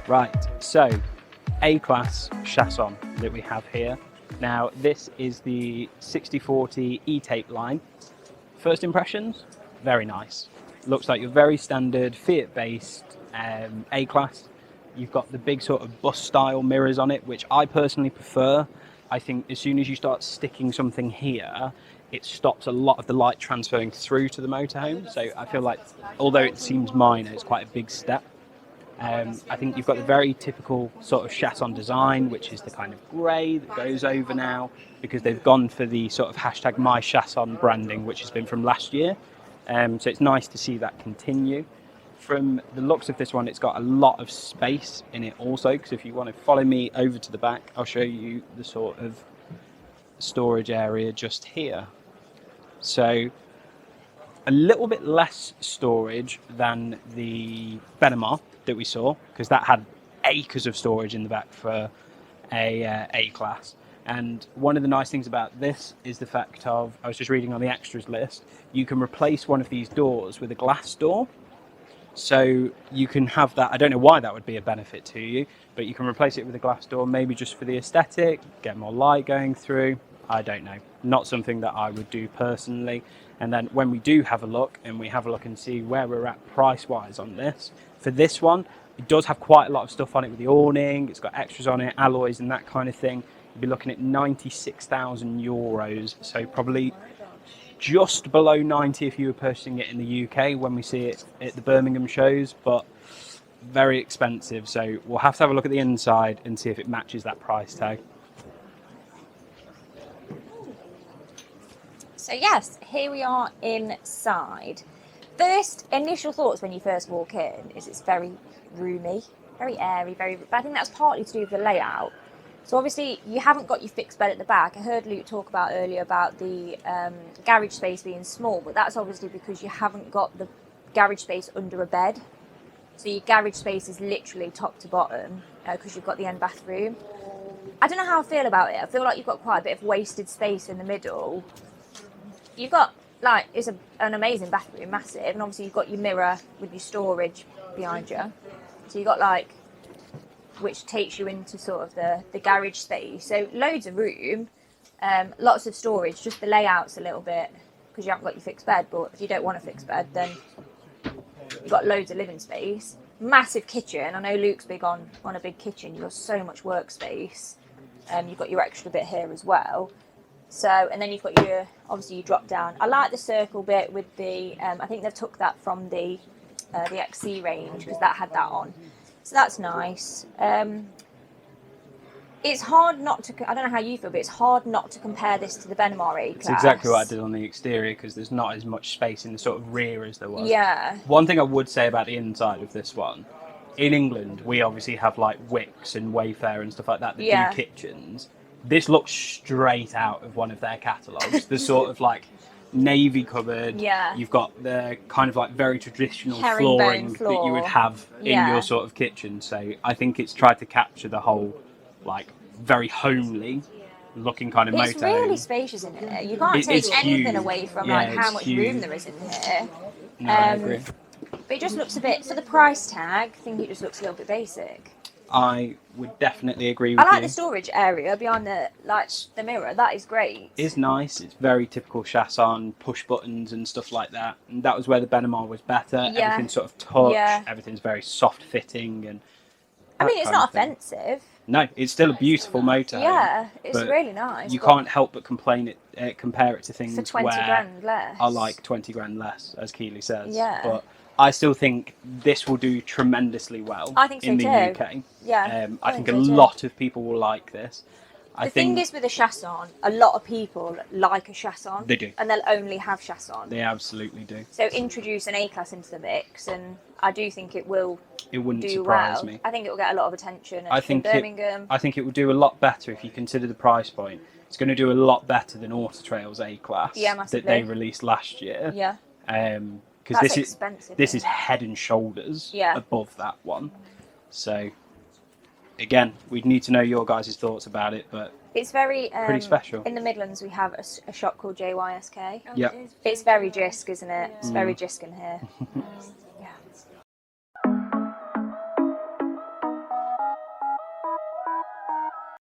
Right, so A-Class Chausson that we have here. Now, this is the 6040 eTapeLine. First impressions, very nice. Looks like your very standard Fiat-based A-Class. You've got the big sort of bus-style mirrors on it, which I personally prefer. I think as soon as you start sticking something here, it stops a lot of the light transferring through to the motorhome. So I feel like, although it seems minor, it's quite a big step. I think you've got the very typical sort of Chausson design, which is the kind of grey that goes over now, because they've gone for the sort of hashtag My Chausson branding, which has been from last year. So it's nice to see that continue. From the looks of this one, it's got a lot of space in it also, because if you want to follow me over to the back, I'll show you the sort of storage area just here. So a little bit less storage than the Benamar that we saw, because that had acres of storage in the back for a A-Class. And one of the nice things about this is the fact of, I was just reading on the extras list, you can replace one of these doors with a glass door. So you can have that, I don't know why that would be a benefit to you, but you can replace it with a glass door, maybe just for the aesthetic, get more light going through. I don't know, not something that I would do personally. And then when we do have a look, and we have a look and see where we're at price-wise on this, for this one, it does have quite a lot of stuff on it with the awning, it's got extras on it, alloys and that kind of thing. You'd be looking at €96,000, so probably just below 90 if you were purchasing it in the UK when we see it at the Birmingham shows, but very expensive. So we'll have to have a look at the inside and see if it matches that price tag. So yes, here we are inside. First initial thoughts when you first walk in is it's very roomy, very airy, but I think that's partly to do with the layout. So obviously you haven't got your fixed bed at the back. I heard Luke talk about earlier about the garage space being small, but that's obviously because you haven't got the garage space under a bed. So your garage space is literally top to bottom because you've got the end bathroom. I don't know how I feel about it. I feel like you've got quite a bit of wasted space in the middle. You've got, like, it's an amazing bathroom, massive, and obviously you've got your mirror with your storage behind you. So you've got, like, which takes you into sort of the garage space. So loads of room, lots of storage, just the layout's a little bit, because you haven't got your fixed bed, but if you don't want a fixed bed, then you've got loads of living space. Massive kitchen. I know Luke's big on a big kitchen. You've got so much workspace. You've got your extra bit here as well. So, and then you've got your, obviously you drop down. I like the circle bit with the, I think they've took that from the XC range, because that had that on. So that's nice. It's hard not to, I don't know how you feel, but it's hard not to compare this to the Benamar A-Class. It's exactly what I did on the exterior, because there's not as much space in the sort of rear as there was. Yeah. One thing I would say about the inside of this one, in England, we obviously have like Wicks and Wayfair and stuff like that do kitchens. This looks straight out of one of their catalogues. The sort of like navy cupboard. Yeah. You've got the kind of like very traditional Herringbone flooring floor that you would have in your sort of kitchen. So I think it's tried to capture the whole like very homely looking kind of motorhome. It's really spacious in here. You can't take anything away from like how much room there is in here. No, I agree. But it just looks a bit, for the price tag, I think it just looks a little bit basic. I would definitely agree with you. I like the storage area behind the mirror. That is great. It's nice. It's very typical Chausson, push buttons and stuff like that. And that was where the Benamar was better. Yeah. Everything's sort of touch. Yeah. Everything's very soft fitting. And I mean, it's not offensive. No, it's still a beautiful motorhome. Yeah, it's really nice. You can't help but compare it to things for 20 grand less. I like 20 grand less, as Keeley says. Yeah. But I still think this will do tremendously well in the UK. Yeah. I think a lot of people will like this. The thing is with a Chausson, a lot of people like a Chausson. They do. And they'll only have Chausson. They absolutely do. So introduce an A-Class into the mix, and I do think it will wouldn't do surprise well. me. I think it will get a lot of attention in Birmingham. I think it will do a lot better if you consider the price point. It's going to do a lot better than Auto Trail's A-Class that they released last year. Yeah. Because this is head and shoulders above that one. So again, we'd need to know your guys' thoughts about it, but it's very pretty special. In the Midlands, we have a shop called JYSK. Yeah, it's very Jisk, isn't it? It's very Jisk in here. Yeah.